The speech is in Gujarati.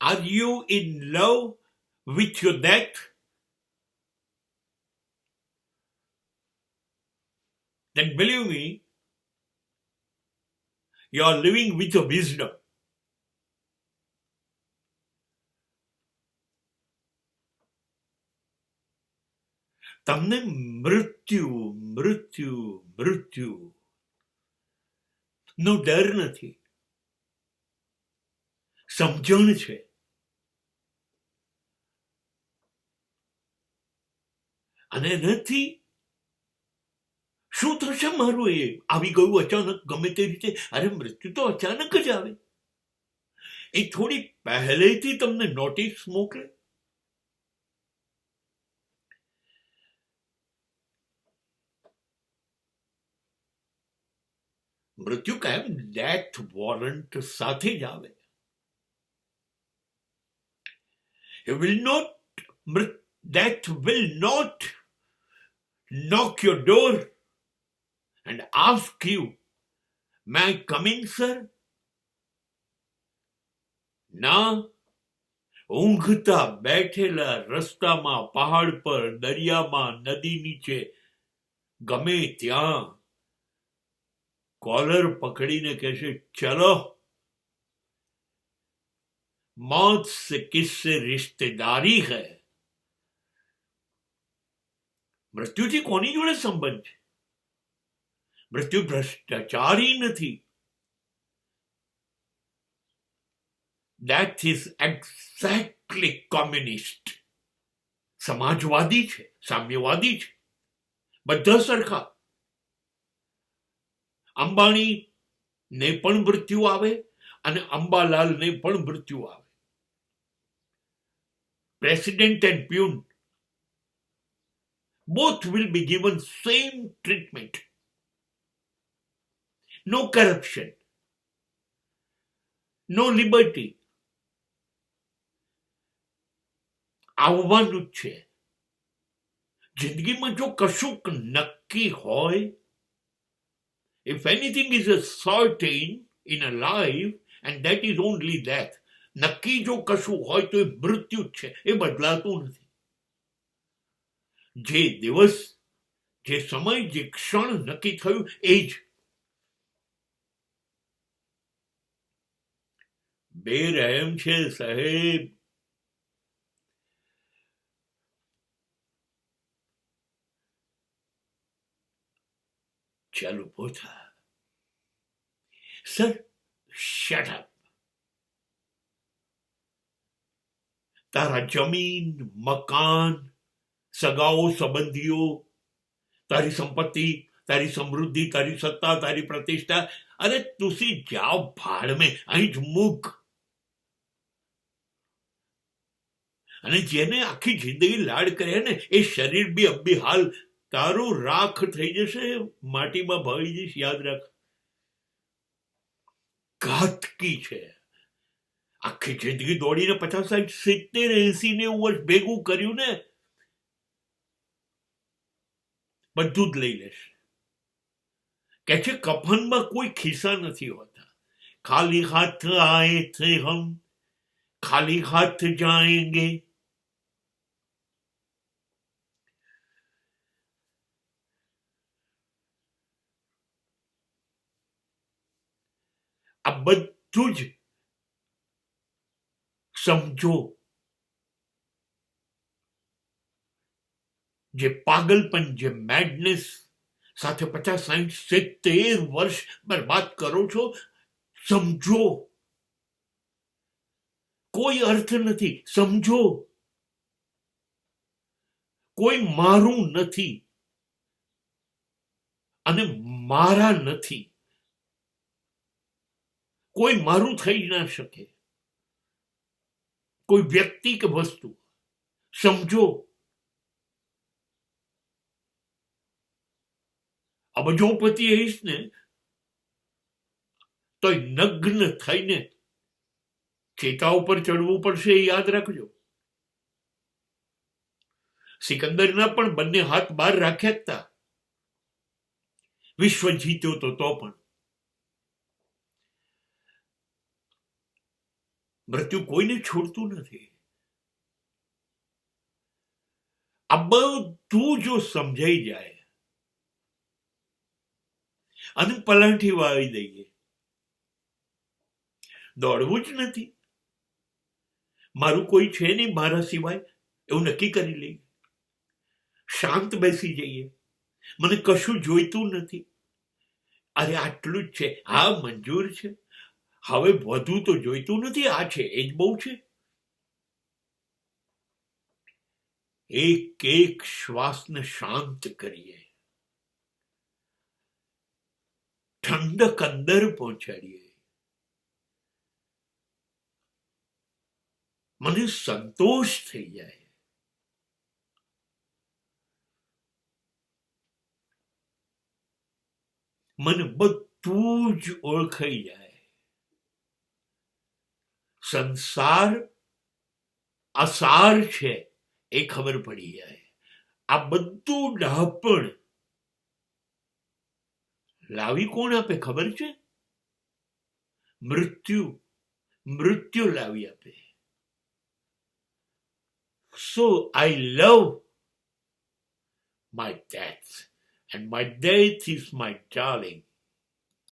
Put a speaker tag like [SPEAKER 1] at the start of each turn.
[SPEAKER 1] Are you in love with your death? Then believe me, you are living with your wisdom. તમને મૃત્યુ મૃત્યુ મૃત્યુ નો ડર નથી, સમજણ છે. અને નથી શું થશે મારું, એ આવી ગયું અચાનક ગમે તે રીતે. અરે મૃત્યુ તો અચાનક જ આવે, એ થોડી પહેલેથી તમને નોટિસ મોકલે. મૃત્યુ કાયમ ડેથ વોરંટ સાથે જ આવે. Death will not knock your door and ask you, may I come in, sir? ના, ઊંઘતા બેઠેલા રસ્તામાં, પહાડ પર, દરિયામાં, નદી નીચે, ગમે ત્યાં કોલર પકડીને કહેશે, ચલો, मौत से किससे रिश्तेदारी है. મૃત્યુથી કોની જોડે સંબંધ છે? મૃત્યુ ભ્રષ્ટાચારી નથી. That is exactly communist. સમાજવાદી છે, સામ્યવાદી છે, બધા સરખા. અંબાણી ને પણ મૃત્યુ આવે અને અંબાલાલ ને પણ મૃત્યુ આવે. President and peon, both will be given same treatment. No corruption, no liberty. આવવાનું જ છે. જિંદગીમાં જો કશુંક નક્કી હોય, if anything is a certain in a life, and that is only death. નક્કી જો કશું હોય તો એ મૃત્યુ જ છે, એ બદલાતું નથી. જે દિવસ, જે સમય, જે ક્ષણ નક્કી થયું એ જ. બેરહેમ છે સાહેબ. ચાલો પોતા. Sir, shut up. તારા જમીન, મકાન, સગાઓ, સંબંધીઓ, તારી સંપત્તિ, તારી સમૃદ્ધિ, તારી સત્તા, તારી પ્રતિષ્ઠા, અરે તુસી જાઓ ભાડ મેં, અહીં જ મૂક. અને જેને આખી જિંદગી લાડ કરે ને, એ શરીર બી અબ્બી હાલ તારું રાખ થઈ જશે, માટીમાં ભળી જઈશ, યાદ રાખ. ઘાતકી છે. આખી જિંદગી દોડીને 50, 60, 70, 80, 90 વર્ષ ભેગું કર્યું ને, બધું જ લઈ લેશે. કે છે કફનમાં કોઈ ખિસ્સા નથી હોતા. ખાલી હાથ આए थे हम, ખાલી હાથ जाएंगे. આ બધું જ સમજો. જે પાગલપન, જે મેડનેસ સાથે 50, 60, 70 વર્ષ બરબાદ કરો છો, સમજો. કોઈ અર્થ નથી, સમજો. કોઈ મારું નથી અને મારા નથી. કોઈ મારું થઈ ના શકે, કોઈ વ્યક્તિ કે વસ્તુ. સમજો. અબજોપતિ હઈશ ને તો નગ્ન થઈને ચેતા ઉપર ચડવું પડશે, એ યાદ રાખજો. સિકંદરના પણ બંને હાથ બહાર રાખ્યા હતા. વિશ્વ જીત્યો તો પણ. મૃત્યુ કોઈને છોડતું નથી. આ બધું જો સમજાઈ જાય અને પલાઠી વાળી દઈએ, દોડવું જ નથી, મારું કોઈ છે નહીં મારા સિવાય, એવું નક્કી કરી લઈએ, શાંત બેસી જઈએ, મને કશું જોઈતું નથી, અરે આટલું જ છે, હા મંજૂર છે, હવે વધુ તો જોઈતું નથી, આ છે એ જ બહુ છે. એક એક શ્વાસને શાંત કરીએ, ઠંડક અંદર પહોંચાડીએ, મને સંતોષ થઈ જાય. મને બધું જ ઓળખાઈ જાય. સંસાર અસાર છે એ ખબર પડી જાય. આ બધું ડહાપણ લાવી કોણ આપે ખબર છે? મૃત્યુ. મૃત્યુ લાવી આપે. So I love my death, and my death is my darling.